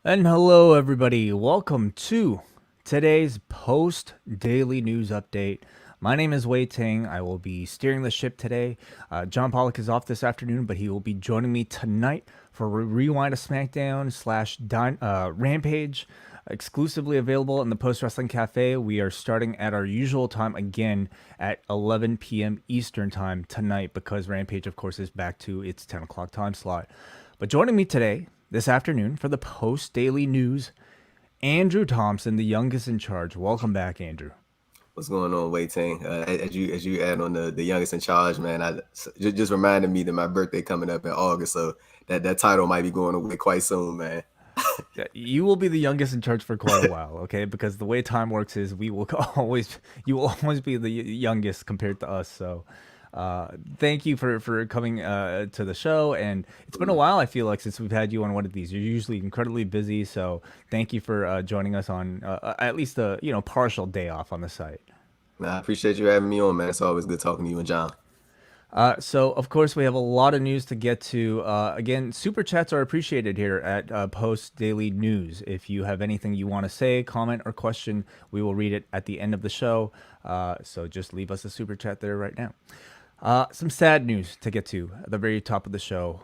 And hello, everybody. Welcome to today's post daily news update. My name is Wai Ting. I will be steering the ship today. John Pollock is off this afternoon, but he will be joining me tonight for Rewind a SmackDown slash Rampage, exclusively available in the Post Wrestling Cafe. We are starting at our usual time again at 11 p.m. Eastern time tonight because Rampage, of course, is back to its 10 o'clock time slot. But joining me today, this afternoon, for the Post Daily News, Andrew Thompson, the youngest in charge. Welcome back, Andrew. What's going on, Wai Ting? As you add on the youngest in charge, man, I just reminded me that my birthday coming up in August, so that title might be going away quite soon, man. Yeah, you will be the youngest in charge for quite a while, okay? Because the way time works is we will always, you will always be the youngest compared to us. So, thank you for coming to the show. And it's been a while, I feel like, since we've had you on one of these. You're usually incredibly busy, so thank you for joining us on at least a partial day off on the site. Nah, I appreciate you having me on, man. It's always good talking to you and John. So, of course, we have a lot of news to get to. Again, super chats are appreciated here at Post Daily News. If you have anything you want to say, comment, or question, we will read it at the end of the show. So just leave us a super chat there right now. Some sad news to get to at the very top of the show.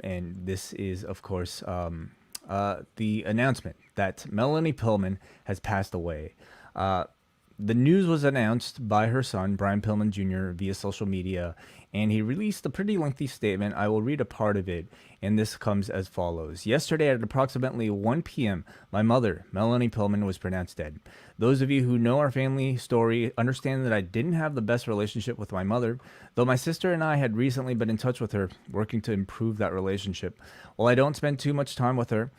And this is, of course, the announcement that Melanie Pillman has passed away. The news was announced by her son, Brian Pillman Jr., via social media, and he released a pretty lengthy statement. I will read a part of it, and this comes as follows. Yesterday at approximately 1 p.m., my mother, Melanie Pillman, was pronounced dead. Those of you who know our family story understand that I didn't have the best relationship with my mother, though my sister and I had recently been in touch with her, working to improve that relationship. While I don't spend too much time with her,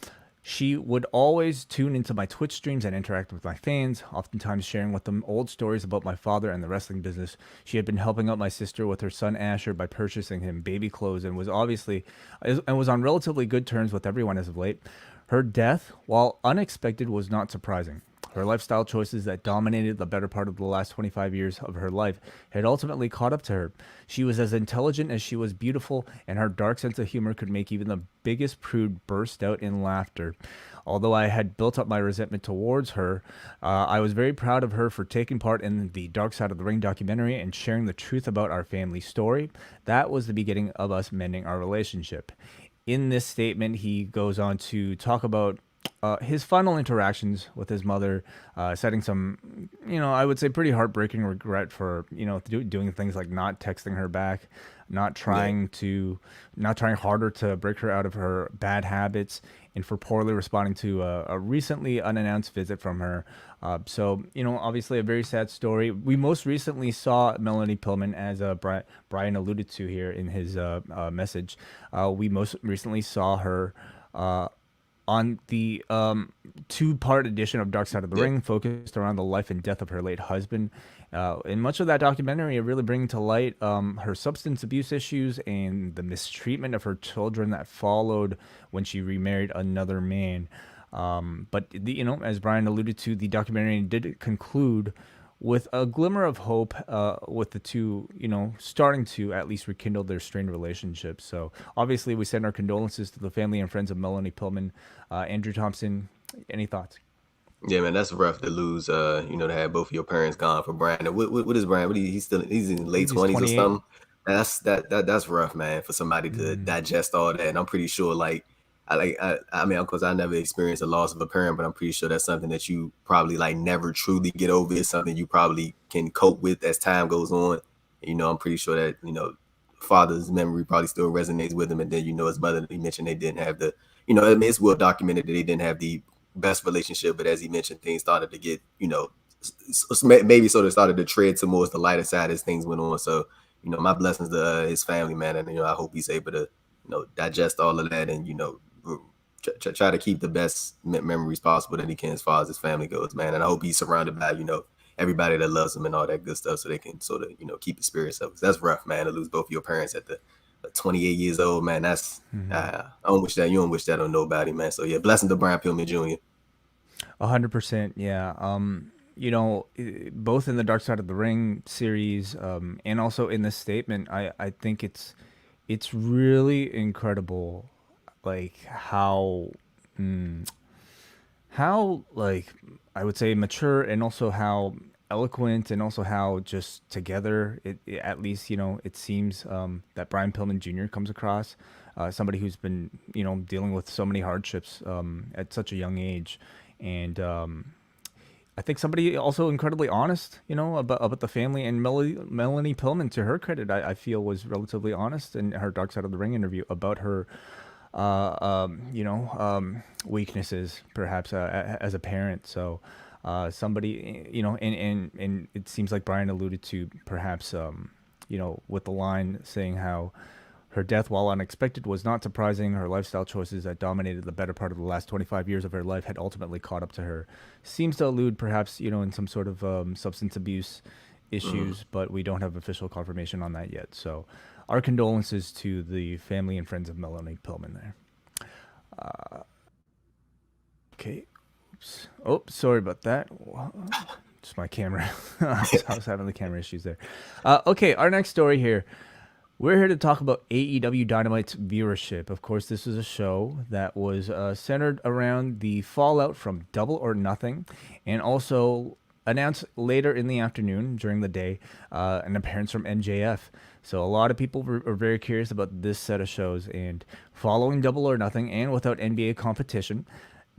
she would always tune into my Twitch streams and interact with my fans, oftentimes sharing with them old stories about my father and the wrestling business. She had been helping out my sister with her son Asher by purchasing him baby clothes and was on relatively good terms with everyone as of late. Her death, while unexpected, was not surprising. Her lifestyle choices that dominated the better part of the last 25 years of her life had ultimately caught up to her. She was as intelligent as she was beautiful, and her dark sense of humor could make even the biggest prude burst out in laughter. Although I had built up my resentment towards her, I was very proud of her for taking part in the Dark Side of the Ring documentary and sharing the truth about our family story. That was the beginning of us mending our relationship. In this statement, he goes on to talk about his final interactions with his mother, setting some, I would say pretty heartbreaking regret for, doing things like not texting her back, not Yeah. trying to, not trying harder to break her out of her bad habits, and for poorly responding to a recently unannounced visit from her. So, obviously a very sad story. We most recently saw Melanie Pillman, as Brian alluded to here in his message. We most recently saw her. On the two-part edition of Dark Side of the Yeah. Ring, focused around the life and death of her late husband. In much of that documentary, it really bringing to light her substance abuse issues and the mistreatment of her children that followed when she remarried another man. But as Brian alluded to, the documentary did conclude with a glimmer of hope, with the two, starting to at least rekindle their strained relationship. So obviously, we send our condolences to the family and friends of Melanie Pillman. Andrew Thompson, any thoughts? Yeah, man, that's rough to lose. To have both of your parents gone for Brian. And what is Brian? He's in I late believe he's 20s or 28. something. That's rough, man, for somebody to Mm, digest all that. And I'm pretty sure, like, I mean, of course, I never experienced the loss of a parent, but I'm pretty sure that's something that you probably like never truly get over. It's something you probably can cope with as time goes on. I'm pretty sure that father's memory probably still resonates with him. And then his mother, he mentioned they didn't have the, I mean, it's well documented that they didn't have the best relationship, but as he mentioned, things started to get, maybe sort of started to tread towards the lighter side as things went on. So, my blessings to his family, man, and I hope he's able to, digest all of that and try to keep the best memories possible that he can as far as his family goes, man. And I hope he's surrounded by, everybody that loves him and all that good stuff, so they can sort of, keep his spirits up. 'Cause that's rough, man, to lose both of your parents at the 28 years old, man. That's mhm. I don't wish that. You don't wish that on nobody, man. So yeah, blessing to Brian Pillman Jr. 100%, yeah. Both in the Dark Side of the Ring series, and also in this statement, I think it's really incredible, like how how, like, I would say mature, and also how eloquent, and also how just together at least, it seems that Brian Pillman Jr. comes across, somebody who's been, dealing with so many hardships at such a young age. And I think somebody also incredibly honest, about the family. And Melanie Pillman, to her credit, I feel was relatively honest in her Dark Side of the Ring interview about her weaknesses, perhaps, as a parent. So somebody, and it seems like Brian alluded to, perhaps, with the line saying how her death, while unexpected, was not surprising. Her lifestyle choices that dominated the better part of the last 25 years of her life had ultimately caught up to her. Seems to allude, perhaps, in some sort of substance abuse issues, but we don't have official confirmation on that yet. So, our condolences to the family and friends of Melanie Pillman there. Okay. Oops. Oh, sorry about that. Just my camera. I was having the camera issues there. Okay, our next story here. We're here to talk about AEW Dynamite's viewership. Of course, this is a show that was centered around the fallout from Double or Nothing, and also announced later in the afternoon during the day an appearance from NJF. So a lot of people are very curious about this set of shows. And following Double or Nothing and without NBA competition,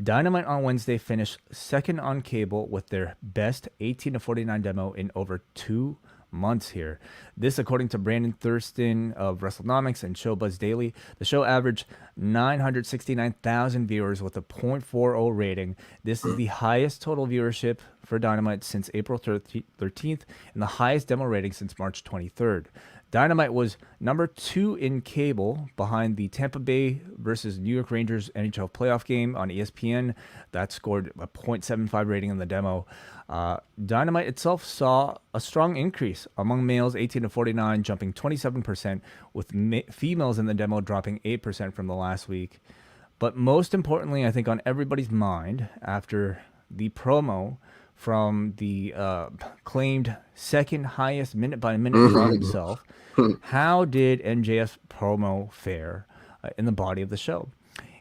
Dynamite on Wednesday finished second on cable with their best 18 to 49 demo in over 2 months here. This, according to Brandon Thurston of WrestleNomics and Showbuzz Daily. The show averaged 969,000 viewers with a .40 rating. This is the highest total viewership for Dynamite since April 13th and the highest demo rating since March 23rd. Dynamite was number 2 in cable, behind the Tampa Bay versus New York Rangers NHL playoff game on ESPN. That scored a .75 rating in the demo. Dynamite itself saw a strong increase among males 18 to 49, jumping 27%, with females in the demo dropping 8% from the last week. But most importantly, I think on everybody's mind, after the promo from the claimed second highest minute-by-minute draw himself, how did NJF's promo fare in the body of the show?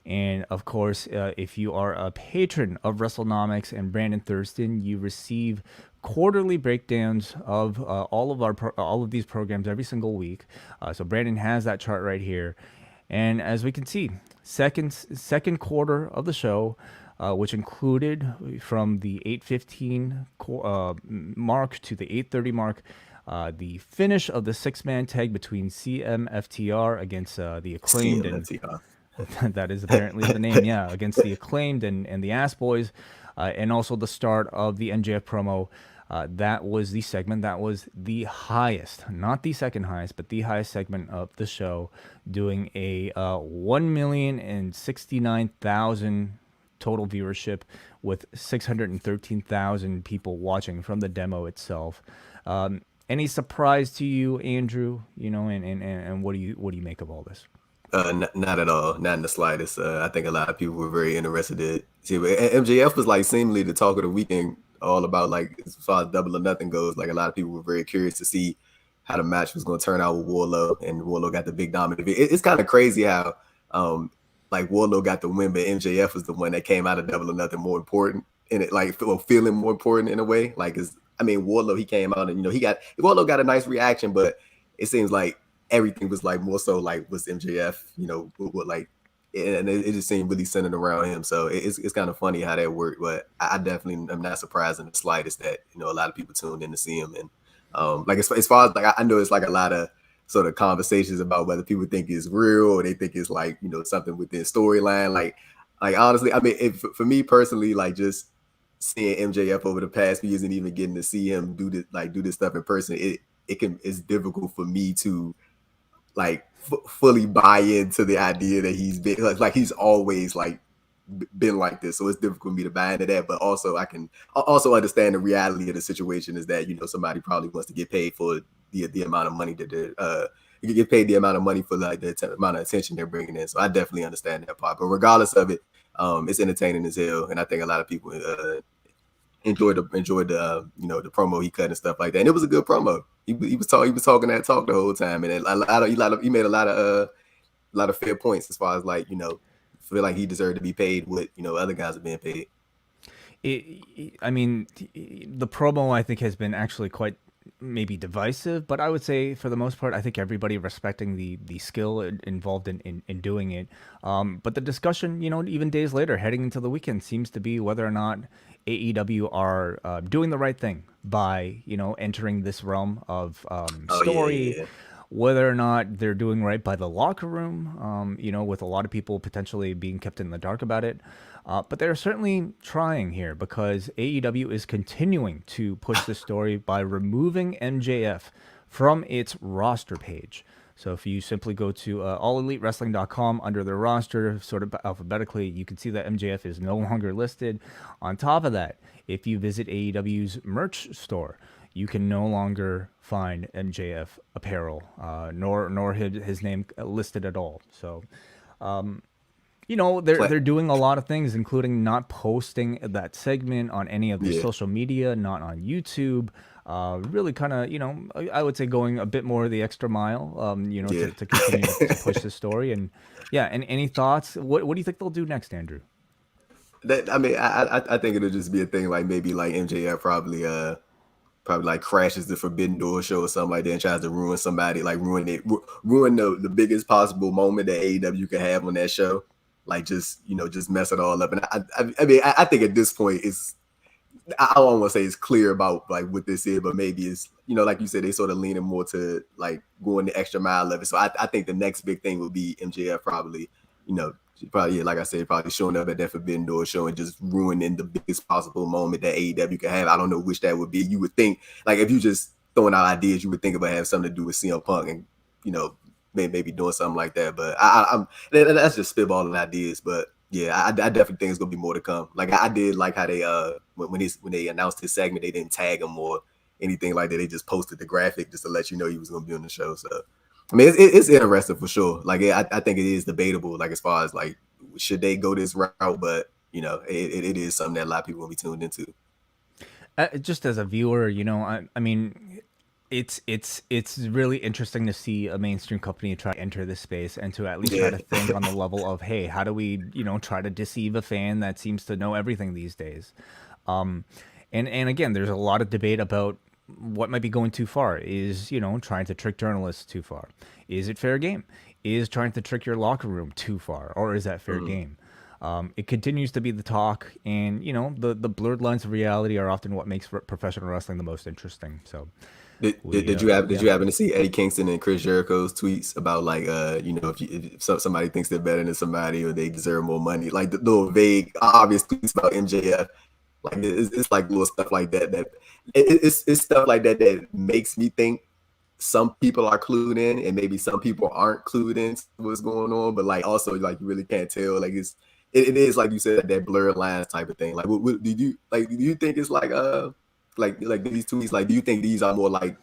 And of course, if you are a patron of WrestleNomics and Brandon Thurston, you receive quarterly breakdowns of all of these programs every single week. So Brandon has that chart right here, and as we can see, second quarter of the show, which included from the 8:15 mark to the 8:30 mark, the finish of the 6-man tag between CMFTR against the Acclaimed CMFTR. and that is apparently the name, yeah, against the Acclaimed and the Ass Boys, and also the start of the NJF promo. That was the segment that was the highest, not the second highest, but the highest segment of the show, doing a 1,069,000 total viewership, with 613,000 people watching from the demo itself. Any surprise to you, Andrew? And what do you make of all this? Not at all, not in the slightest. I think a lot of people were very interested to see. MJF was like seemingly the talk of the weekend, all about, like, as far as Double or Nothing goes. Like, a lot of people were very curious to see how the match was going to turn out with Wardlow, and Wardlow got the big dominant. It's kind of crazy how like Wardlow got the win, but MJF was the one that came out of Double or Nothing more important in it, like feeling more important in a way. Like, Wardlow, he came out and Wardlow got a nice reaction, but it seems like everything was like more so like was MJF, what like, and it just seemed really centered around him. So it's kind of funny how that worked, but I definitely am not surprised in the slightest that a lot of people tuned in to see him. And like as far as like I know it's like a lot of sort of conversations about whether people think it's real or they think it's like something within storyline. Like honestly, for me personally, like just seeing MJF over the past few years and even getting to see him do this stuff in person, it's difficult for me to like fully buy into the idea that he's been like he's always like been like this. So it's difficult for me to buy into that, but also I can also understand the reality of the situation is that somebody probably wants to get paid for the amount of money that you get paid the amount of money for like the amount of attention they're bringing in. So I definitely understand that part, but regardless of it, it's entertaining as hell, and I think a lot of people enjoyed the the promo he cut and stuff like that. And it was a good promo. He was talking that talk the whole time, and he made a lot of fair points as far as like feel like he deserved to be paid what other guys are being paid. I mean, the promo I think has been actually quite maybe divisive, but I would say for the most part, I think everybody respecting the skill involved in doing it. But the discussion, even days later, heading into the weekend, seems to be whether or not AEW are doing the right thing by entering this realm of Oh yeah, story, yeah, whether or not they're doing right by the locker room, with a lot of people potentially being kept in the dark about it. But they're certainly trying here because AEW is continuing to push this story by removing MJF from its roster page. So if you simply go to allelitewrestling.com under their roster, sort of alphabetically, you can see that MJF is no longer listed. On top of that, if you visit AEW's merch store, you can no longer find MJF apparel, nor his name listed at all. So, they're doing a lot of things, including not posting that segment on any of their yeah. social media, not on YouTube. Really kind of, I would say going a bit more the extra mile, Yeah. to continue to push the story. And yeah, and any thoughts? What do you think they'll do next, Andrew? I mean, I think it'll just be a thing like maybe like MJF probably like crashes the Forbidden Door show or something like that and tries to ruin somebody, like ruin the biggest possible moment that AEW could have on that show. Like just mess it all up. And I mean, I think at this point I don't want to say it's clear about like what this is, but maybe it's, like you said, they sort of leaning more to like going the extra mile of it. So I think the next big thing will be MJF probably, yeah, like I said, probably showing up at that Forbidden Door show and just ruining the biggest possible moment that AEW can have. I don't know which that would be. You would think, like, if you just throwing out ideas, you would think about having something to do with CM Punk and, maybe doing something like that. But I'm that's just spitballing ideas. But yeah, I definitely think it's gonna be more to come. Like I did like how they when they announced his segment, they didn't tag him or anything like that. They just posted the graphic just to let you know he was gonna be on the show. So I mean, it's interesting for sure. Like I think it is debatable. Like as far as like should they go this route, but it is something that a lot of people will be tuned into. Just as a viewer, I mean, it's really interesting to see a mainstream company try to enter this space and to at least try Yeah, to think on the level of, hey, how do we, try to deceive a fan that seems to know everything these days? And again, there's a lot of debate about what might be going too far. Is trying to trick journalists too far? Is it fair game? Is trying to trick your locker room too far, or is that fair game? It continues to be the talk, and the blurred lines of reality are often what makes professional wrestling the most interesting. So, did you happen to see Eddie Kingston and Chris Jericho's tweets about like if somebody thinks they're better than somebody or they deserve more money, like the little vague obvious tweets about MJF, like it's like little stuff like it's stuff like that makes me think some people are clued in and maybe some people aren't clued in to what's going on, but like also like you really can't tell. Like it is like you said, that blurred lines type of thing. Like what do you think it's like these tweets, like do you think these are more like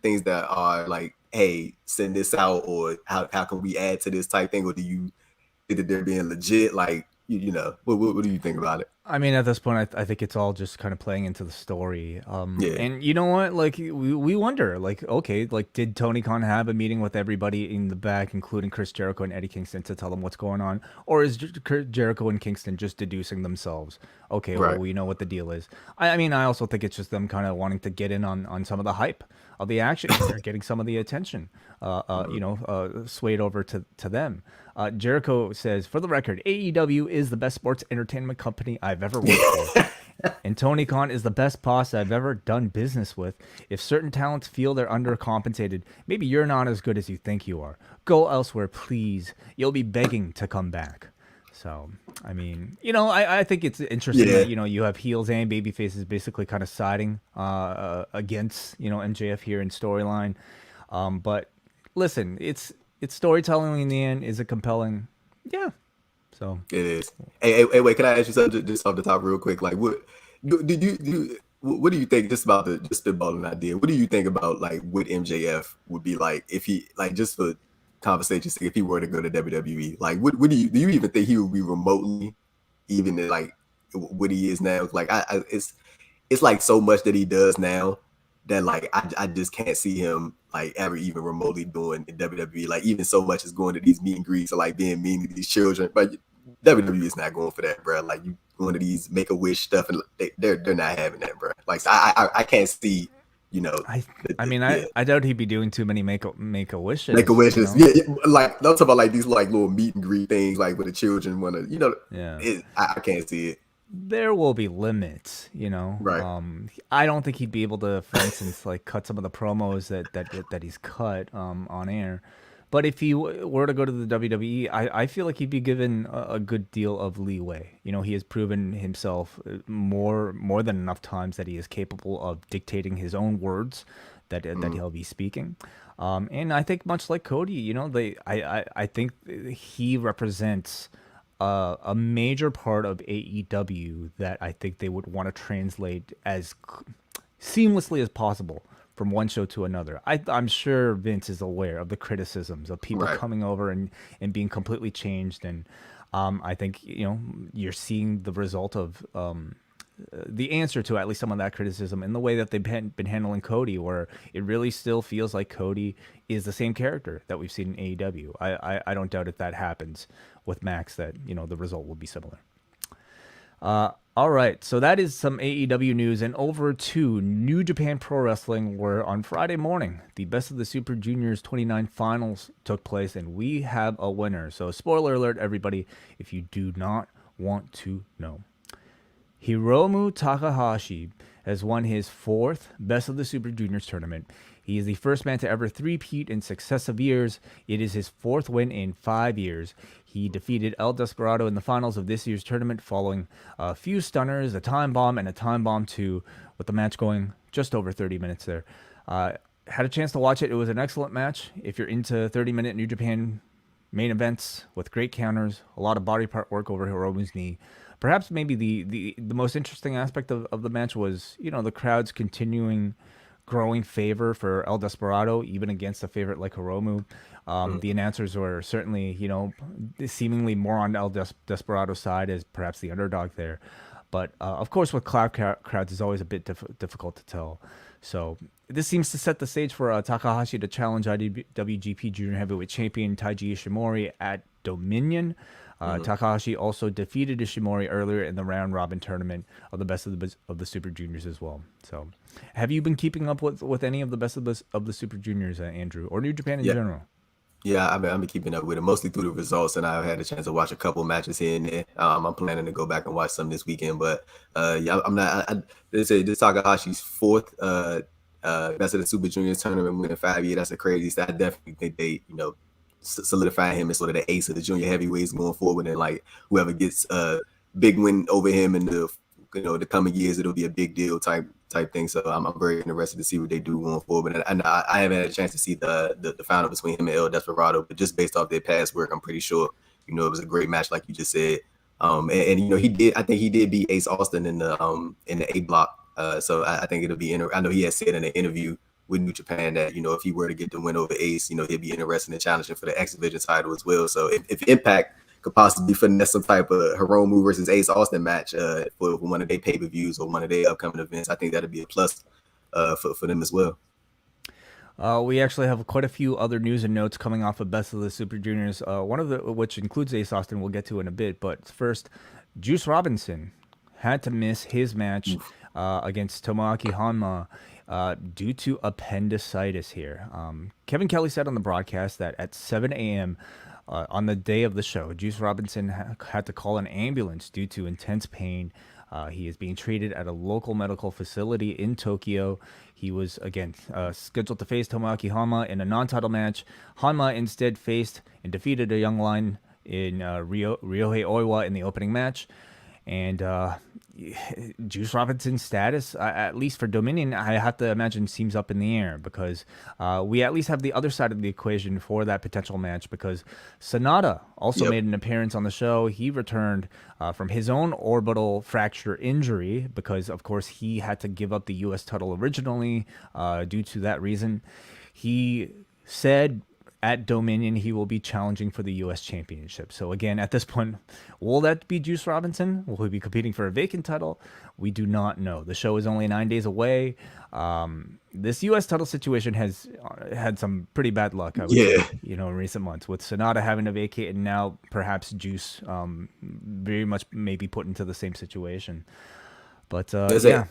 things that are like, hey, send this out, or how can we add to this type thing, or do you think that they're being legit? Like what do you think about it? I mean, at this point, I think it's all just kind of playing into the story. Yeah, And you know what? Like, we wonder, like, okay, like, did Tony Khan have a meeting with everybody in the back, including Chris Jericho and Eddie Kingston, to tell them what's going on? Or is Jericho and Kingston just deducing themselves? Okay, well, right. we know what the deal is. I mean, I also think it's just them kind of wanting to get in on some of the hype of the action. They're getting some of the attention, swayed over to them. Jericho says, for the record, AEW is the best sports entertainment company I've ever worked for. And Tony Khan is the best boss I've ever done business with. If certain talents feel they're undercompensated, maybe you're not as good as you think you are. Go elsewhere, please. You'll be begging to come back. So, I mean, I think it's interesting Yeah. that, you have heels and baby faces basically kind of siding against, MJF here in storyline. But listen, it's storytelling in the end. Is it compelling? Yeah. So It is. Hey, wait, can I ask you something just off the top real quick? Like what do you think just about just spitballing idea? What do you think about like what MJF would be like if he, like, just for conversation's sake, if he were to go to WWE? Like what do you even think he would be remotely even like what he is now? Like it's like so much that he does now that like I just can't see him like ever even remotely doing in WWE. Like even so much as going to these meet and greets or like being mean to these children. But WWE is not going for that, bro. Like you going to these Make-A-Wish stuff, and they're not having that, bro. Like so I can't see, you know. I doubt he'd be doing too many make a wishes. Make-A-Wishes, yeah. Like don't talk about like these like little meet and greet things, like where the children want to, Yeah. I can't see it. There will be limits, Right. I don't think he'd be able to, for instance, like cut some of the promos that he's cut on air. But if he were to go to the WWE, I feel like he'd be given a good deal of leeway. He has proven himself more than enough times that he is capable of dictating his own words that he'll be speaking. And I think much like Cody, I think he represents a major part of AEW that I think they would want to translate as seamlessly as possible from one show to another. I'm sure Vince is aware of the criticisms of people Right. coming over and being completely changed. And I think, you're seeing the result of the answer to at least some of that criticism in the way that they've been handling Cody, where it really still feels like Cody is the same character that we've seen in AEW. I don't doubt if that happens with Max that, the result will be similar. All right, so that is some AEW news, and over to New Japan Pro Wrestling, where on Friday morning, the Best of the Super Juniors 29 finals took place, and we have a winner. So spoiler alert, everybody, if you do not want to know. Hiromu Takahashi has won his fourth Best of the Super Juniors tournament. He is the first man to ever three-peat in successive years. It is his fourth win in 5 years. He defeated El Desperado in the finals of this year's tournament following a few stunners, a time bomb, and a time bomb 2, with the match going just over 30 minutes there. Had a chance to watch it. It was an excellent match. If you're into 30-minute New Japan main events with great counters, a lot of body part work over Hiromu's knee. Perhaps maybe the most interesting aspect of the match was, the crowd's continuing growing favor for El Desperado, even against a favorite like Hiromu. The announcers were certainly, seemingly more on El Desperado's side as perhaps the underdog there. But, of course, with crowds, it's always a bit difficult to tell. So this seems to set the stage for Takahashi to challenge IWGP Junior Heavyweight Champion Taiji Ishimori at Dominion. Takahashi also defeated Ishimori earlier in the round-robin tournament of the Best of the Super Juniors as well. So, have you been keeping up with any of the Best of the Super Juniors, Andrew, or New Japan in general? Yeah, I've been keeping up with it mostly through the results, and I've had a chance to watch a couple matches here and there. I'm planning to go back and watch some this weekend, but I'm not. They say this Takahashi's fourth Best of the Super Juniors tournament win in 5 years. That's a crazy stat. I definitely think they, solidify him as sort of the ace of the junior heavyweights going forward, and like whoever gets a big win over him in the coming years, it'll be a big deal type thing. So I'm very interested to see what they do going forward. And I haven't had a chance to see the final between him and El Desperado, but just based off their past work, I'm pretty sure it was a great match, like you just said. And I think he did beat Ace Austin in the A block. So I think it'll be I know he has said in an interview with New Japan that, if he were to get the win over Ace, he'd be interested in challenging for the X Division title as well. So if Impact could possibly finesse some type of Hiromu versus Ace Austin match for one of their pay-per-views or one of their upcoming events, I think that'd be a plus for them as well. We actually have quite a few other news and notes coming off of Best of the Super Juniors, one of which includes Ace Austin we'll get to in a bit. But first, Juice Robinson had to miss his match against Tomoaki Honma due to appendicitis here. Kevin Kelly said on the broadcast that at 7 a.m. On the day of the show, Juice Robinson had to call an ambulance due to intense pain. He is being treated at a local medical facility in Tokyo. He was, again, scheduled to face Tomoaki Honma in a non-title match. Honma instead faced and defeated a young lion in Ryohei Oiwa in the opening match. And Juice Robinson's status, at least for Dominion, I have to imagine seems up in the air because we at least have the other side of the equation for that potential match because Sonata also made an appearance on the show. He returned from his own orbital fracture injury because, of course, he had to give up the U.S. title originally due to that reason. He said at Dominion, he will be challenging for the U.S. Championship. So again, at this point, will that be Juice Robinson? Will he be competing for a vacant title? We do not know. The show is only 9 days away. This U.S. title situation has had some pretty bad luck, I would say, in recent months, with Sonata having to vacate and now perhaps Juice very much maybe put into the same situation. But yeah.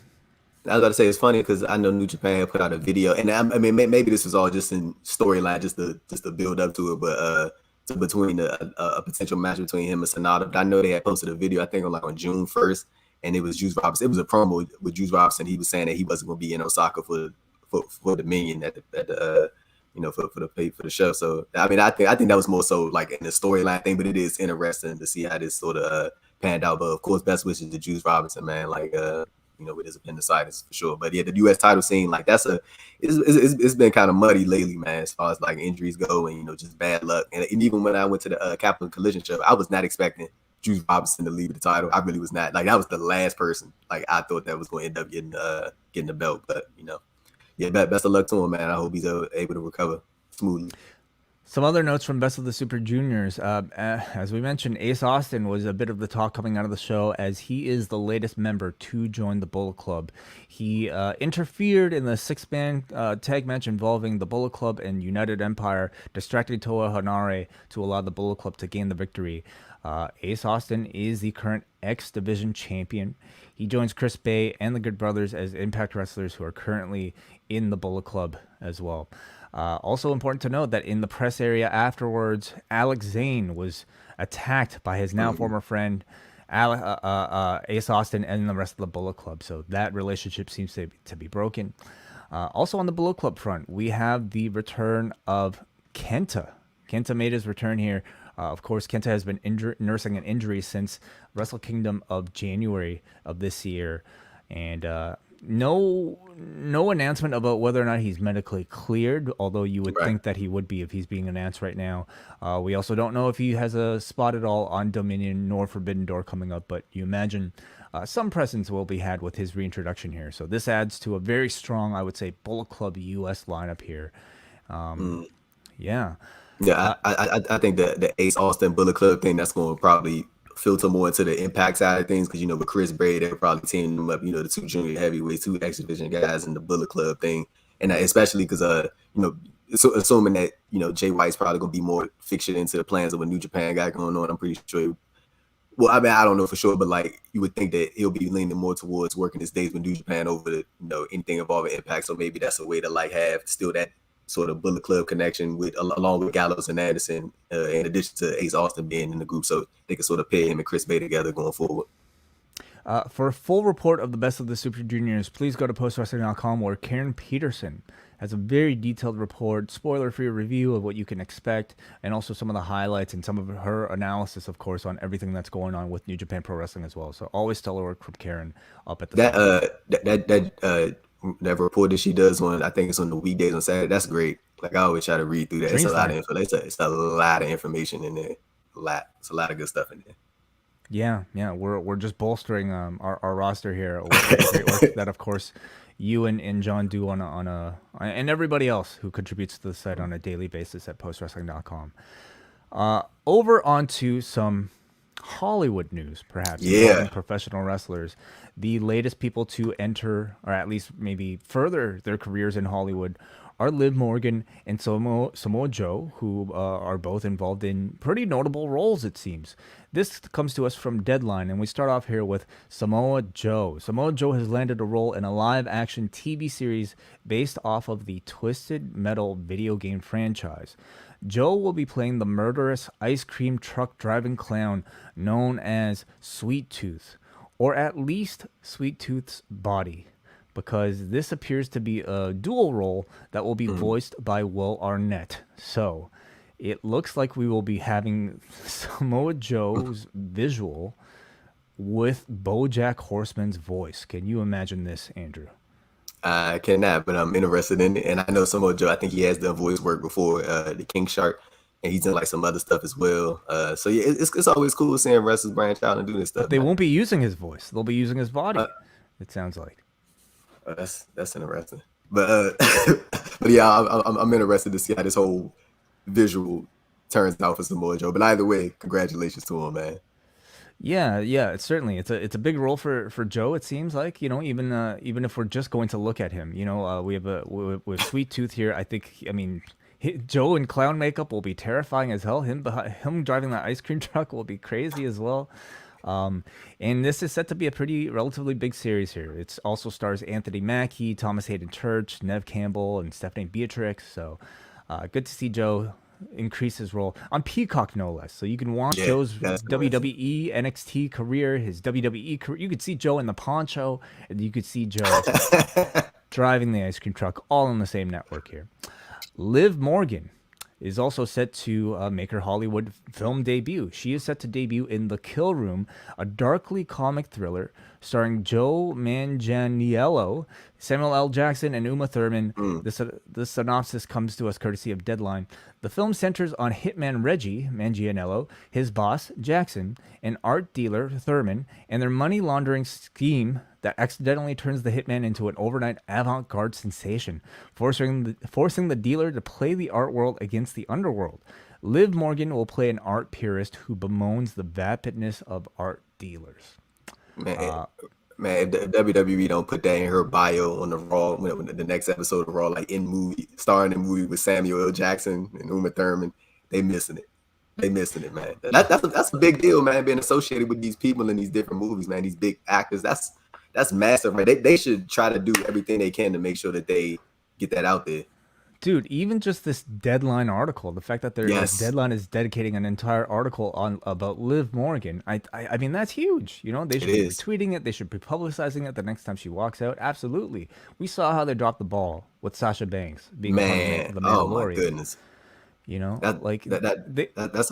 I was about to say, it's funny because I know New Japan put out a video, and I mean maybe this was all just in storyline, just to build up to it, but between a potential match between him and Sonata. But I know they had posted a video, I think on June 1st, and it was Juice Robinson. It was a promo with Juice Robinson. He was saying that he wasn't going to be in Osaka for Dominion at the for the show. So I mean, I think that was more so like in the storyline thing, but it is interesting to see how this sort of panned out. But of course, best wishes to Juice Robinson, man. Like with his appendicitis for sure. But yeah, the U.S. title scene, like it's been kind of muddy lately, man, as far as like injuries go and just bad luck. And even when I went to the Capital Collision show, I was not expecting Juice Robinson to leave the title. I really was not. Like that was the last person like I thought that was going to end up getting the belt. But yeah, best of luck to him, man. I hope he's able to recover smoothly. Some other notes from Best of the Super Juniors. As we mentioned, Ace Austin was a bit of the talk coming out of the show, as he is the latest member to join the Bullet Club. He interfered in the six-man tag match involving the Bullet Club and United Empire, distracting Toa Hanare to allow the Bullet Club to gain the victory. Ace Austin is the current X Division champion. He joins Chris Bay and the Good Brothers as Impact wrestlers who are currently in the Bullet Club as well. Also important to note that in the press area afterwards, Alex Zane was attacked by his now former friend Ace Austin and the rest of the Bullet Club. So that relationship seems to be broken. Also on the Bullet Club front, we have the return of Kenta. Kenta made his return here. Of course, Kenta has been nursing an injury since Wrestle Kingdom of January of this year. And no announcement about whether or not he's medically cleared, although you would think that he would be if he's being announced right now. We also don't know if he has a spot at all on Dominion nor Forbidden Door coming up, but you imagine some presence will be had with his reintroduction here. So this adds to a very strong, I would say, Bullet Club US lineup here. Yeah. Yeah, I think the Ace Austin Bullet Club thing, that's going to probably filter more into the Impact side of things, because with Chris Bray, they're probably teaming them up, the two junior heavyweights, two X Division guys in the Bullet Club thing, and especially because assuming that Jay White's probably going to be more fixtured into the plans of a New Japan guy going on. I'm pretty sure. Well, I mean, I don't know for sure, but like you would think that he'll be leaning more towards working his days with New Japan over the anything involving Impact. So maybe that's a way to like have still that sort of Bullet Club connection along with Gallows and Anderson, in addition to Ace Austin being in the group, so they can sort of pair him and Chris Bay together going forward. For a full report of the Best of the Super Juniors, please go to postwrestling.com, where Karen Peterson has a very detailed report, spoiler-free review of what you can expect, and also some of the highlights and some of her analysis, of course, on everything that's going on with New Japan Pro Wrestling as well. So always stellar work from Karen up at the that report that she does I think it's on the weekdays on Saturday. That's great. Like I always try to read through that. It's a lot of information. It's a lot of information in there. It's a lot of good stuff in there. Yeah. We're just bolstering our roster here with the great work that, of course, you and John do on a and everybody else who contributes to the site on a daily basis at postwrestling.com. Over onto some Hollywood news, perhaps, involving professional wrestlers. The latest people to enter, or at least maybe further their careers in Hollywood, are Liv Morgan and Samoa Joe, who are both involved in pretty notable roles, it seems. This comes to us from Deadline, and we start off here with Samoa Joe. Samoa Joe has landed a role in a live-action TV series based off of the Twisted Metal video game franchise. Joe will be playing the murderous ice cream truck driving clown known as Sweet Tooth, or at least Sweet Tooth's body, because this appears to be a dual role that will be voiced by Will Arnett. So it looks like we will be having Samoa Joe's visual with BoJack Horseman's voice. Can you imagine this, Andrew? I cannot, but I'm interested in it. And I know Samoa Joe, I think he has done voice work before, the King Shark, and he's done like some other stuff as well. So yeah, it's always cool seeing wrestlers branch out and do this stuff. But they won't be using his voice; they'll be using his body. It sounds like. That's interesting. But but yeah, I'm interested to see how this whole visual turns out for Samoa Joe. But either way, congratulations to him, man. Yeah, yeah, it's certainly it's a big role for Joe. It seems like, even if we're just going to look at him, we have with Sweet Tooth here. I think, I mean, Joe in clown makeup will be terrifying as hell. Him driving that ice cream truck will be crazy as well. And this is set to be a pretty relatively big series here. It also stars Anthony Mackie, Thomas Hayden Church, Nev Campbell, and Stephanie Beatrix. So good to see Joe increase his role on Peacock, no less. So you can watch Joe's WWE NXT career, his WWE career. You could see Joe in the poncho, and you could see Joe driving the ice cream truck, all on the same network here. Liv Morgan is also set to make her Hollywood film debut. She is set to debut in The Kill Room, a darkly comic thriller starring Joe Manganiello, Samuel L. Jackson, and Uma Thurman. The synopsis comes to us courtesy of Deadline. The film centers on hitman Reggie Manganiello, his boss, Jackson, and art dealer, Thurman, and their money laundering scheme that accidentally turns the hitman into an overnight avant-garde sensation, forcing the dealer to play the art world against the underworld. Liv Morgan will play an art purist who bemoans the vapidness of art dealers. Man, if the WWE don't put that in her bio on the Raw, when the next episode of Raw, like starring in movie with Samuel L. Jackson and Uma Thurman, they missing it. They missing it, man. That's a big deal, man. Being associated with these people in these different movies, man. These big actors, that's massive, right? They should try to do everything they can to make sure that they get that out there. Dude, even just this Deadline article, the fact that Deadline is dedicating an entire article about Liv Morgan, I mean, that's huge. They should be retweeting it. They should be publicizing it the next time she walks out. Absolutely. We saw how they dropped the ball with Sasha Banks being part of the Mandalorian. Oh my goodness.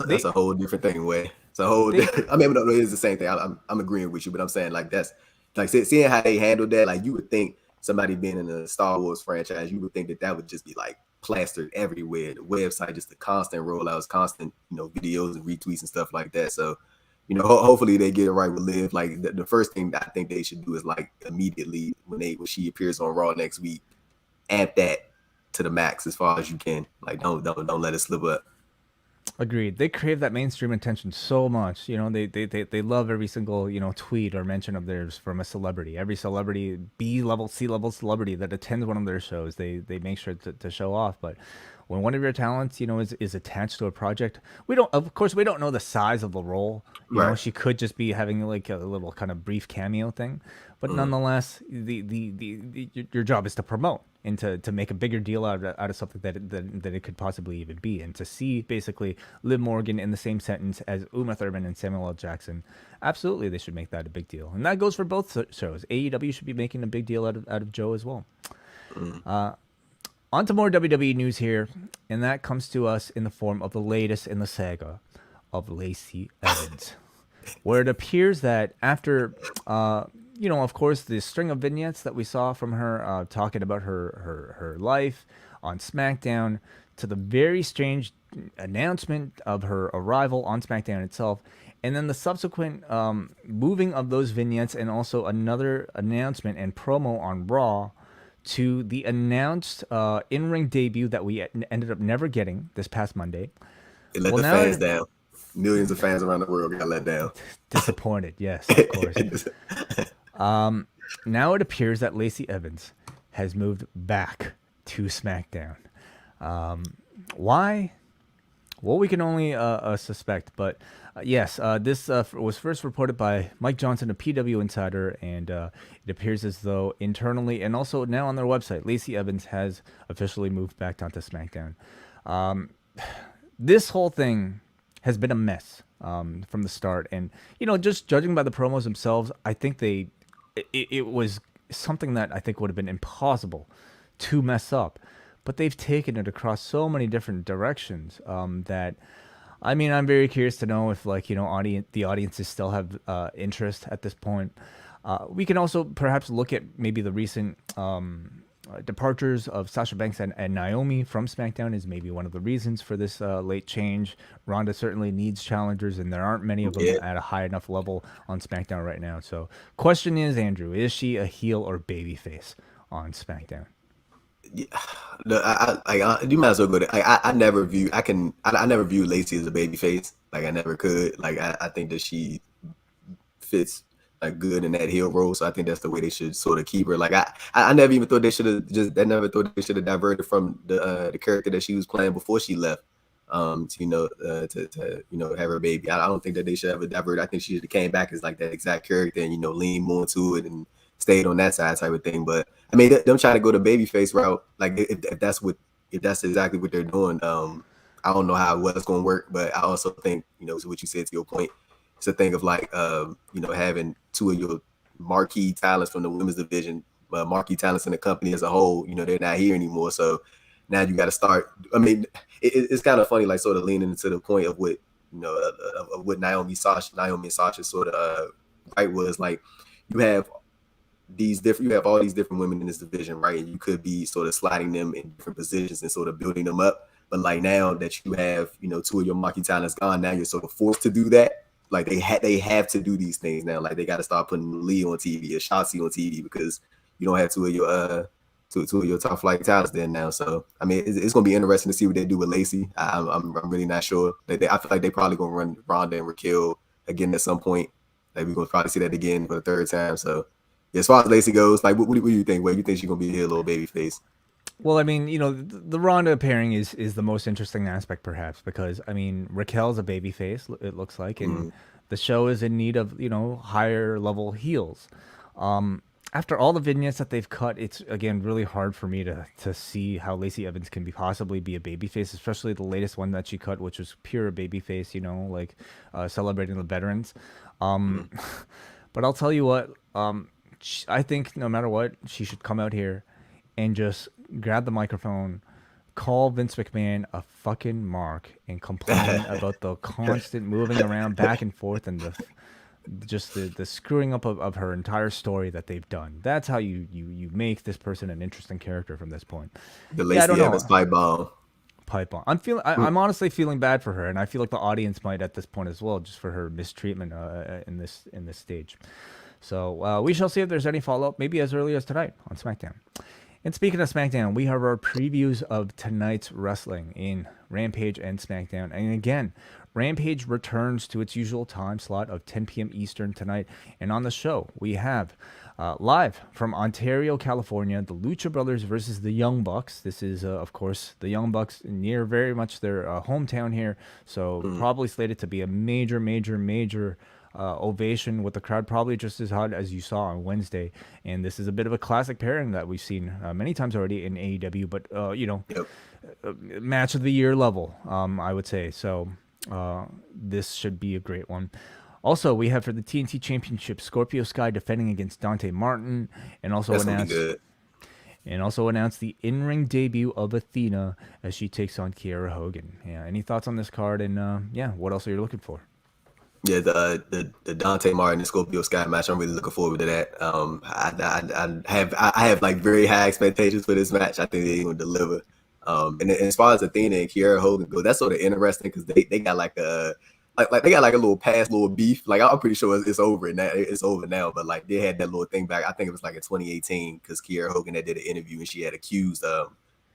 That's a whole different thing. It's a whole. I mean, no, it is the same thing. I'm agreeing with you, but I'm saying like that's like seeing how they handled that. Like you would think somebody being in a Star Wars franchise, you would think that would just be like plastered everywhere. The website, just the constant rollouts, constant videos and retweets and stuff like that. So hopefully they get it right with Liv. Like the first thing that I think they should do is like immediately when she appears on Raw next week, amp that to the max as far as you can. Like don't let it slip up. Agreed. They crave that mainstream attention so much. They love every single tweet or mention of theirs from a celebrity. Every celebrity, B-level, C-level celebrity that attends one of their shows, they make sure to show off. But when one of your talents, is attached to a project, we don't know the size of the role. She could just be having like a little kind of brief cameo thing, but nonetheless, your job is to promote and to make a bigger deal out of something that it could possibly even be. And to see basically Liv Morgan in the same sentence as Uma Thurman and Samuel L. Jackson, absolutely they should make that a big deal. And that goes for both shows. AEW should be making a big deal out of Joe as well. On to more WWE news here, and that comes to us in the form of the latest in the saga of Lacey Evans, where it appears that after of course, the string of vignettes that we saw from her talking about her life on SmackDown, to the very strange announcement of her arrival on SmackDown itself, and then the subsequent moving of those vignettes, and also another announcement and promo on Raw, to the announced in-ring debut that we ended up never getting this past Monday. It let the fans down. Millions of fans around the world got let down. Disappointed, yes, of course. Now it appears that Lacey Evans has moved back to SmackDown. Why? Well, we can only suspect, but yes, this was first reported by Mike Johnson, a PW insider, and it appears as though internally and also now on their website, Lacey Evans has officially moved back down to SmackDown. This whole thing has been a mess from the start, and just judging by the promos themselves, I think it was something that I think would have been impossible to mess up. But they've taken it across so many different directions that, I mean, I'm very curious to know if, the audiences still have interest at this point. We can also perhaps look at maybe the recent departures of Sasha Banks and Naomi from SmackDown is maybe one of the reasons for this late change. Ronda certainly needs challengers, and there aren't many of them at a high enough level on SmackDown right now. So, question is, Andrew, is she a heel or babyface on SmackDown? Yeah, you might as well go to. I never view. I never view Lacey as a baby face. Like I never could. Like I think that she fits like good in that heel role. So I think that's the way they should sort of keep her. Like I never even thought they should have just. I never thought they should have diverted from the character that she was playing before she left. To have her baby. I don't think that they should have a divert. I think she should have came back as like that exact character and lean more into it and stayed on that side type of thing. But I mean, them trying to go the babyface route, like if that's exactly what they're doing, I don't know how well it's going to work. But I also think so what you said to your point, it's a thing of like having two of your marquee talents from the women's division, marquee talents in the company as a whole. They're not here anymore, so now you got to start. I mean, it's kind of funny, like sort of leaning into the point of what of what Naomi and Sasha sort of right was like. You have all these different women in this division, right? And you could be sort of sliding them in different positions and sort of building them up. But like now that you have two of your marquee talents gone, now you're sort of forced to do that. Like they have to do these things now. Like they got to start putting Lee on TV or Shotzi on TV because you don't have two of your top flight talents there now. So I mean, it's gonna be interesting to see what they do with Lacey. I'm really not sure. I feel like they probably gonna run Ronda and Raquel again at some point. Like we're gonna probably see that again for the third time. So yeah, as far as Lacey goes, like what do you think? What do you think she's gonna be a little baby face? Well, I mean, the Ronda pairing is the most interesting aspect, perhaps, because I mean, Raquel's a baby face. It looks like, and the show is in need of higher level heels. After all the vignettes that they've cut, it's again really hard for me to see how Lacey Evans can possibly be a babyface, especially the latest one that she cut, which was pure babyface, like celebrating the veterans. But I'll tell you what, I think no matter what, she should come out here and just grab the microphone, call Vince McMahon a fucking mark, and complain about the constant moving around back and forth and the screwing up of her entire story that they've done. That's how you make this person an interesting character from this point. The Lacey Evans pipe bomb. I'm honestly feeling bad for her, and I feel like the audience might at this point as well, just for her mistreatment in this stage. So we shall see if there's any follow-up, maybe as early as tonight on SmackDown. And speaking of SmackDown, we have our previews of tonight's wrestling in Rampage and SmackDown. And again, Rampage returns to its usual time slot of 10 p.m. Eastern tonight. And on the show, we have live from Ontario, California, the Lucha Brothers versus the Young Bucks. This is, of course, the Young Bucks near very much their hometown here. So probably slated to be a major ovation with the crowd probably just as hot as you saw on Wednesday. And this is a bit of a classic pairing that we've seen many times already in AEW, but match of the year level, I would say. So this should be a great one. Also, we have for the TNT Championship, Scorpio Sky defending against Dante Martin, and also announced the in-ring debut of Athena as she takes on Kiera Hogan. Yeah, any thoughts on this card? And what else are you looking for? Yeah, the Dante Martin and Scorpio Sky match. I'm really looking forward to that. I have like very high expectations for this match. I think they're gonna deliver. And as far as Athena and Kiera Hogan go, that's sort of interesting because they got like a little past little beef. Like I'm pretty sure it's over now. It's over now, but like they had that little thing back. I think it was like in 2018 because Kiera Hogan did an interview and she had accused the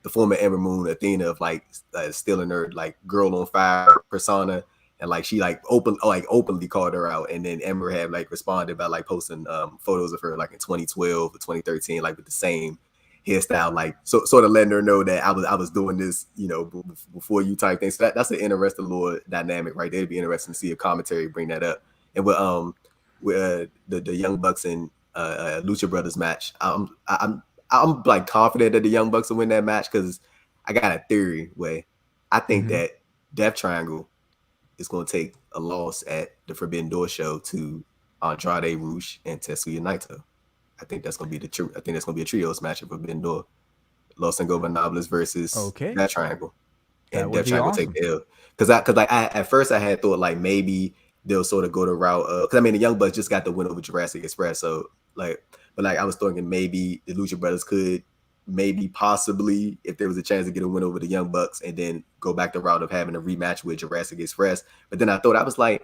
former Ember Moon Athena of like stealing her like girl on fire persona. And like she openly called her out, and then Ember had like responded by like posting photos of her like in 2012 or 2013, like with the same hairstyle, like sort of letting her know that I was doing this, before you type thing. So that's an interesting little dynamic right there. It'd be interesting to see a commentary bring that up. And with the Young Bucks and Lucha Brothers match, I'm like confident that the Young Bucks will win that match because I got a theory where I think that Death Triangle is going to take a loss at the Forbidden Door show to Andrade Rush and Tetsuya Naito. I think that's going to be a trios match at Forbidden Door. Los Ingobernables versus Death Triangle. And Death Triangle take the L. Because at first I had thought like maybe they'll sort of go the route of, because I mean the Young Bucks just got the win over Jurassic Express, so like, but like I was thinking maybe the Lucha Brothers could possibly, if there was a chance to get a win over the Young Bucks and then go back the route of having a rematch with Jurassic Express. But then I thought, I was like,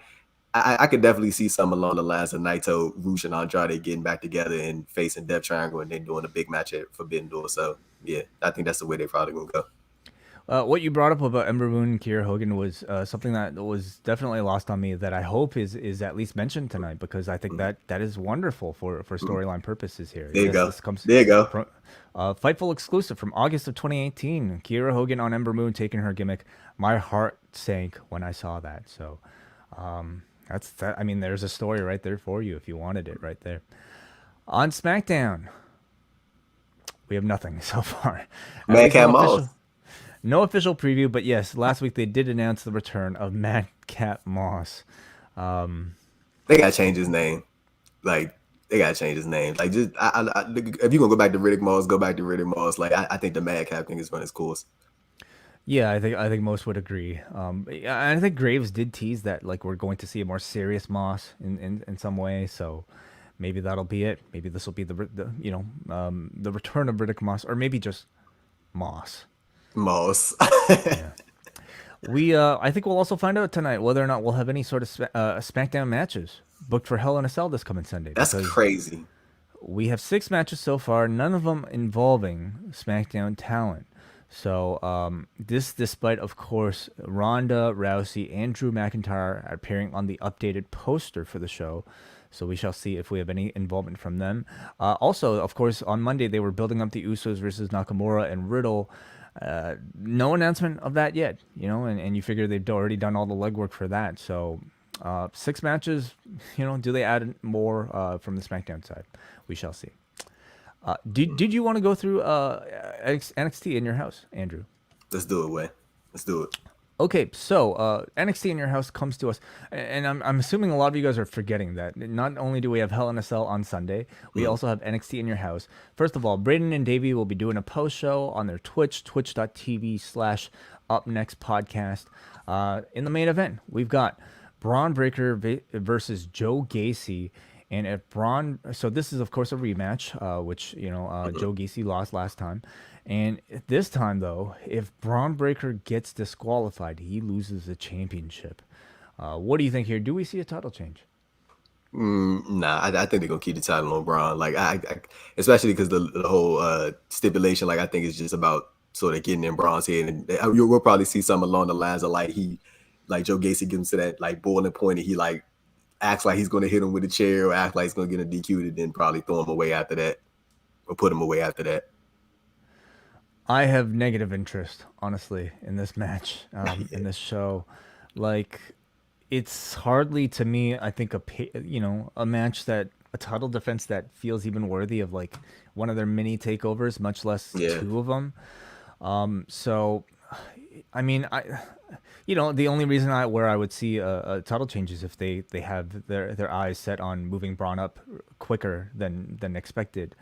I could definitely see something along the lines of Naito, Rush, and Andrade getting back together and facing Death Triangle and then doing a big match at Forbidden Door. So yeah, I think that's the way they're probably gonna go. What you brought up about Ember Moon and Kiera Hogan was something that was definitely lost on me that I hope is at least mentioned tonight, because I think that is wonderful for storyline purposes here. There you Yes, go. this comes There you go. from Fightful exclusive from August of 2018. Kiera Hogan on Ember Moon taking her gimmick. My heart sank when I saw that. So that's that. I mean, there's a story right there for you if you wanted it right there. On SmackDown, we have nothing so far. At least Madcap no Moss. official. No official preview, but yes, last week they did announce the return of Madcap Moss. They gotta change his name. Like they gotta change his name. Like just if you're gonna go back to Riddick Moss, go back to Riddick Moss. Like I think the Madcap thing is run its course. Yeah, I think most would agree. I think Graves did tease that like we're going to see a more serious Moss in some way. So maybe that'll be it. Maybe this will be the the return of Riddick Moss, or maybe just Moss. Moss. Yeah. I think we'll also find out tonight whether or not we'll have any sort of SmackDown matches booked for Hell in a Cell this coming Sunday. That's crazy. We have 6 matches so far, none of them involving SmackDown talent. So this, despite of course Ronda Rousey and Drew McIntyre appearing on the updated poster for the show. So we shall see if we have any involvement from them. Also, of course, on Monday they were building up the Usos versus Nakamura and Riddle. No announcement of that yet, and you figure they've already done all the legwork for that. So 6 matches, do they add more from the SmackDown side? We shall see. Did you want to go through NXT in your house, Andrew? Let's do it, Way. Let's do it. Okay, so NXT in your house comes to us, and I'm assuming a lot of you guys are forgetting that not only do we have Hell in a Cell on Sunday, we also have NXT in your house. First of all, Braden and Davey will be doing a post show on their Twitch, twitch.tv/upnextpodcast. In the main event, we've got Braun Breaker versus Joe Gacy. And if so this is of course a rematch, which Joe Gacy lost last time, and this time though, if Braun Breaker gets disqualified, he loses the championship. What do you think here? Do we see a title change? Nah, I think they're gonna keep the title on Braun. Like I especially because the whole stipulation, like I think it's just about sort of getting in Braun's head, and we'll probably see something along the lines of like Joe Gacy gets him to that like boiling point, and he like acts like he's going to hit him with a chair, or act like he's going to get a DQ, and then probably throw him away after that, or put him away after that. I have negative interest, honestly, in this match, in this show. Like, it's hardly to me, I think, a match that a title defense that feels even worthy of like one of their mini takeovers, much less 2 of them. So, I mean, the only reason where I would see a title change is if they have their eyes set on moving Braun up quicker than expected.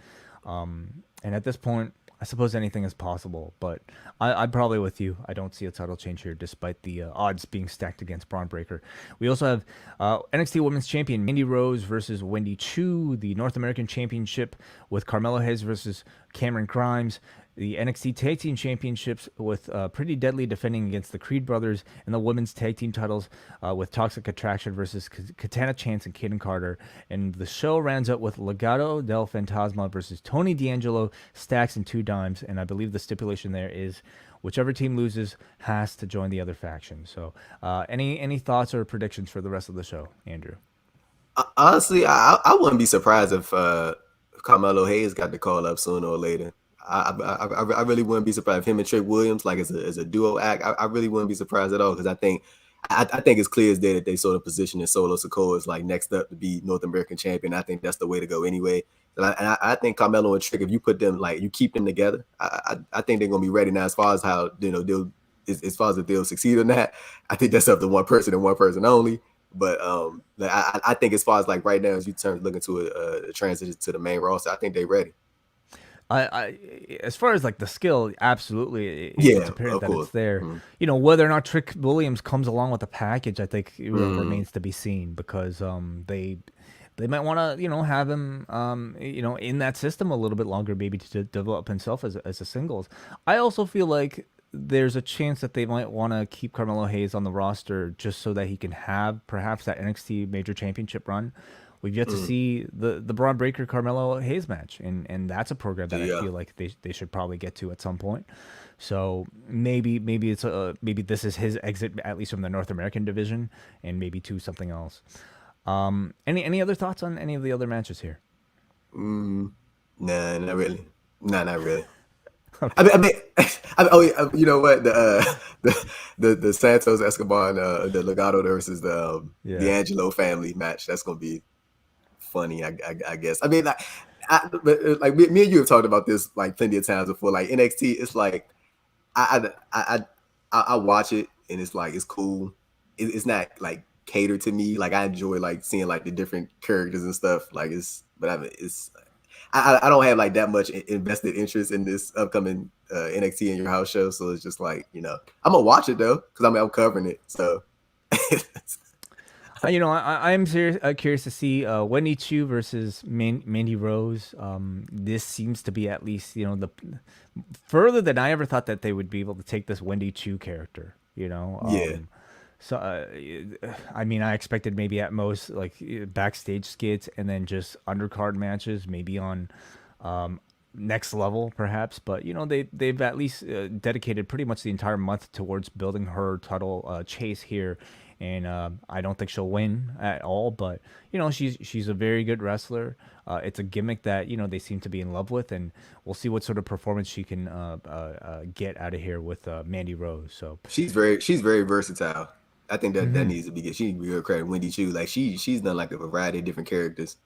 And at this point, I suppose anything is possible. But I'm probably with you. I don't see a title change here, despite the odds being stacked against Braun Breaker. We also have NXT Women's Champion Mandy Rose versus Wendy Chu, the North American Championship with Carmelo Hayes versus Cameron Grimes, the NXT Tag Team Championships with Pretty Deadly defending against the Creed Brothers, and the Women's Tag Team titles with Toxic Attraction versus Katana Chance and Kaden Carter. And the show rounds up with Legado del Fantasma versus Tony D'Angelo, Stacks, and 2 Dimes. And I believe the stipulation there is whichever team loses has to join the other faction. So any thoughts or predictions for the rest of the show, Andrew? Honestly, I wouldn't be surprised if Carmelo Hayes got the call up sooner or later. I really wouldn't be surprised if him and Trick Williams, like as a duo act. I really wouldn't be surprised at all, because I think it's clear as day that they sort of position Solo Sikoa as like next up to be North American champion. I think that's the way to go anyway. And I think Carmelo and Trick, if you put them you keep them together, I think they're gonna be ready. Now, as far as how they'll as far as if they'll succeed or not, I think that's up to one person and one person only. But I think as far as like right now, as you looking to a transition to the main roster, I think they're ready. As far as like the skill, absolutely, it's apparent that it's there. Mm-hmm. Whether or not Trick Williams comes along with the package, I think remains to be seen, because they might want to have him in that system a little bit longer, maybe to develop himself as a singles. I also feel like there's a chance that they might want to keep Carmelo Hayes on the roster just so that he can have perhaps that NXT Major Championship run. We've yet to see the Braun Breaker Carmelo Hayes match, and that's a program that I Yeah. feel like they should probably get to at some point. So maybe it's maybe this is his exit, at least from the North American division, and maybe to something else. Any other thoughts on any of the other matches here? Nah, not really. Nah, not really. Okay. You know what? The Santos Escobar and the Legado versus the D'Angelo family match. That's gonna be funny, I guess. I mean, like me and you have talked about this like plenty of times before. Like NXT, it's like I watch it and it's like it's cool. It's not like catered to me. Like I enjoy like seeing like the different characters and stuff. Like I don't have like that much invested interest in this upcoming NXT in Your House show. So it's just like, I'm gonna watch it though because I'm covering it. So I am curious to see Wendy Chu versus Mandy Rose. This seems to be at least the further than I ever thought that they would be able to take this Wendy Chu character. Yeah. So I mean, I expected maybe at most like backstage skits and then just undercard matches, maybe on next level perhaps. But they've at least dedicated pretty much the entire month towards building her title chase here. And I don't think she'll win at all, but she's a very good wrestler. It's a gimmick that they seem to be in love with, and we'll see what sort of performance she can get out of here with Mandy Rose. So she's very versatile. I think that needs to be good. She needs to be real credit. Wendy Chu, like she's done like a variety of different characters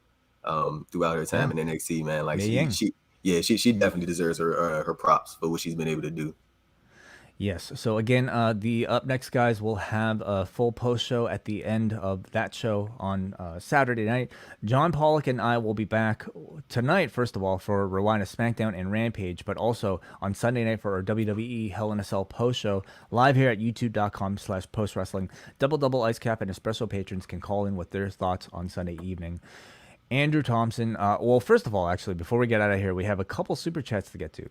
throughout her time in NXT. Man, like she definitely deserves her props for what she's been able to do. Yes. So again, the Up Next guys will have a full post show at the end of that show on Saturday night. John Pollock and I will be back tonight, first of all, for Rewind of SmackDown and Rampage, but also on Sunday night for our WWE Hell in a Cell post show live here at youtube.com/postwrestling. Double Ice Cap and Espresso patrons can call in with their thoughts on Sunday evening. Andrew Thompson. Well, first of all, actually, before we get out of here, we have a couple super chats to get to.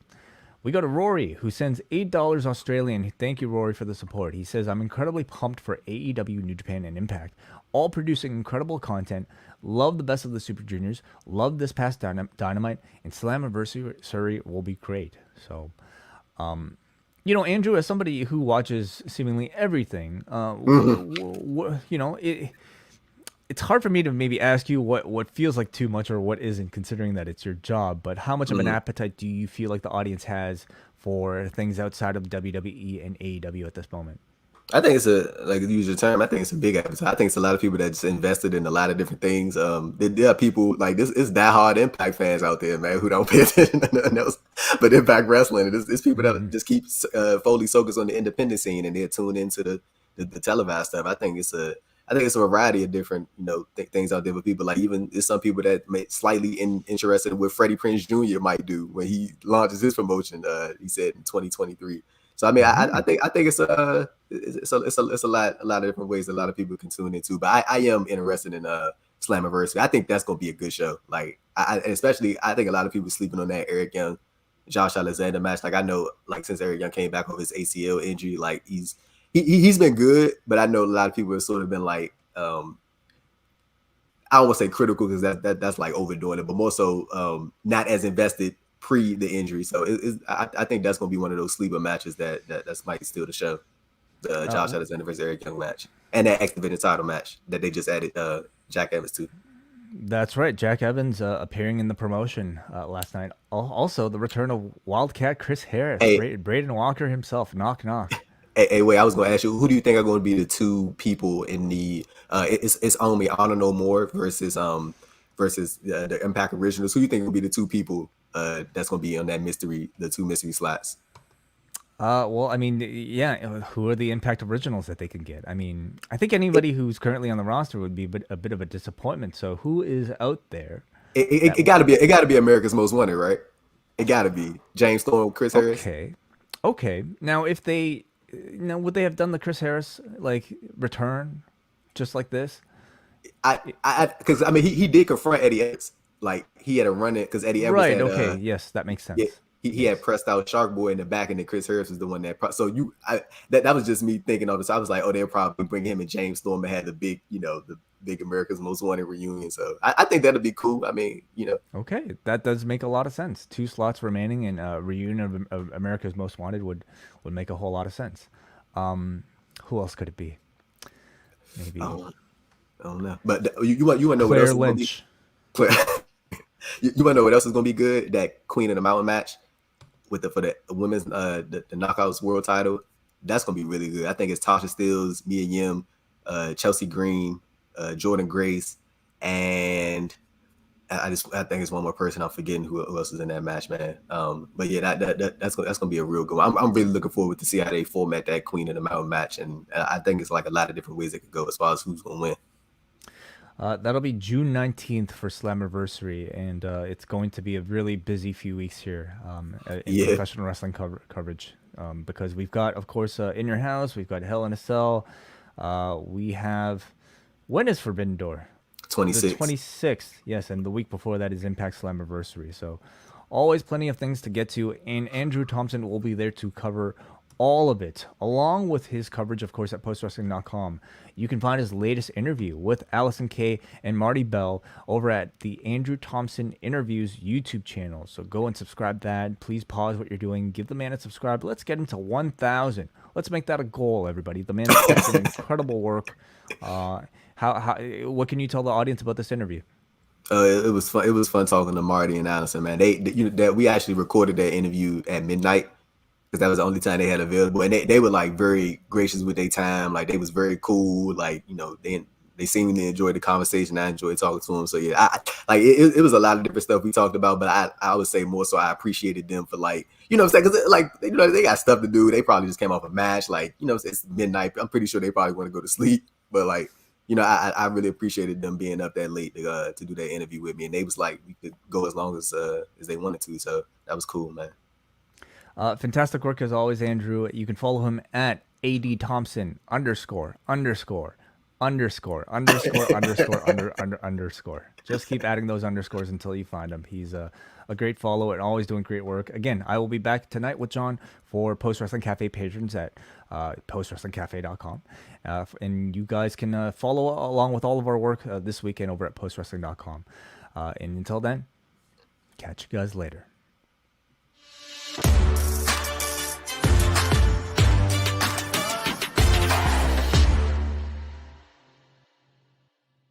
We go to Rory, who sends $8 Australian. Thank you, Rory, for the support. He says, I'm incredibly pumped for AEW, New Japan, and Impact, all producing incredible content. Love the best of the Super Juniors. Love this past Dynamite, and Slammiversary will be great. So, Andrew, as somebody who watches seemingly everything, it's hard for me to maybe ask you what feels like too much or what isn't, considering that it's your job. But how much of an appetite do you feel like the audience has for things outside of WWE and AEW at this moment? I think it's like to use your term, I think it's a big appetite. I think it's a lot of people that's invested in a lot of different things. There are people like this. It's diehard Impact fans out there, man, who don't pay attention to nothing else but Impact Wrestling. And it's people that just keep fully focused on the independent scene and they're tuned into the televised stuff. I think it's a variety of different, things out there. But people like even there's some people that may slightly interested in what Freddie Prinze Jr. might do when he launches his promotion. He said in 2023. So I mean, I think it's a lot of different ways a lot of people can tune into. But I am interested in Slammiversary. I think that's gonna be a good show. Like especially I think a lot of people sleeping on that Eric Young, Josh Alexander match. Like I know like since Eric Young came back off his ACL injury, like he's been good, but I know a lot of people have sort of been like, I don't want to say critical because that's like overdoing it, but more so not as invested pre the injury. So I think that's going to be one of those sleeper matches that might steal the show. The Josh Alexander versus Eric Young match and that X Division title match that they just added Jack Evans to. That's right. Jack Evans appearing in the promotion last night. Also, the return of Wildcat Chris Harris, Braden Walker himself. Knock, knock. Hey, wait, I was going to ask you, who do you think are going to be the two people in the it's only Honor No More versus the Impact Originals? Who do you think will be the two people that's going to be on that the two mystery slots? Well, I mean, yeah, who are the Impact Originals that they can get? I mean, I think anybody who's currently on the roster would be a bit of a disappointment. So who is out there? It got to be America's Most Wanted, right? It got to be James Storm, Chris Harris. Okay. Now, if they would they have done the Chris Harris like return just like this? Because I mean he did confront Eddie Edwards, like he had a run in because Eddie Edwards right. Okay, yes, that makes sense. he had pressed out Shark Boy in the back, and then Chris Harris was the one that. That was just me thinking of it. So I was like, oh, they'll probably bring him and James Storm and have the big, the big America's Most Wanted reunion. So I think that'll be cool. I mean, Okay, that does make a lot of sense. 2 slots remaining, and a reunion of America's Most Wanted would make a whole lot of sense. Who else could it be? Maybe I don't know. But you want to know what Claire else is Lynch. Gonna be? You want to know what else is going to be good? That Queen of the Mountain match for the women's the Knockouts World Title. That's going to be really good. I think it's Tasha Steelz, Mia Yim, Chelsea Green, Jordan Grace, and I think it's one more person I'm forgetting who else is in that match, man. But yeah, that's gonna be a real good one. I'm really looking forward to see how they format that Queen of the Mountain match, and I think it's like a lot of different ways it could go as far as who's gonna win. That'll be June 19th for Slammiversary, and it's going to be a really busy few weeks here in professional wrestling coverage, because we've got, of course, In Your House, we've got Hell in a Cell, we have, when is Forbidden Door? 26th. The 26th, yes, and the week before that is Impact Slammiversary, so always plenty of things to get to, and Andrew Thompson will be there to cover all of it, along with his coverage, of course, at postwrestling.com. You can find his latest interview with Allison Kay and Marty Bell over at the Andrew Thompson Interviews YouTube channel. So go and subscribe to that. Please pause what you're doing. Give the man a subscribe. Let's get him to 1,000. Let's make that a goal, everybody. The man is doing incredible work. What can you tell the audience about this interview? It was fun. It was fun talking to Marty and Allison, man. That we actually recorded that interview at midnight, because that was the only time they had available, and they were like very gracious with their time. Like, they was very cool. Like, they seemed to enjoy the conversation. I enjoyed talking to them. So yeah, it was a lot of different stuff we talked about, but I would say more so I appreciated them for, like, what I'm saying, because they got stuff to do. They probably just came off a match. Like, it's midnight. I'm pretty sure they probably want to go to sleep, but like, I really appreciated them being up that late to do that interview with me, and they was like, we could go as long as they wanted to. So that was cool, man. Fantastic work as always, Andrew. You can follow him at AD Thompson ________. Just keep adding those underscores until you find him. He's a great follow and always doing great work. Again, I will be back tonight with John for Post Wrestling Cafe patrons at postwrestlingcafe.com. And you guys can follow along with all of our work this weekend over at postwrestling.com. And until then, catch you guys later.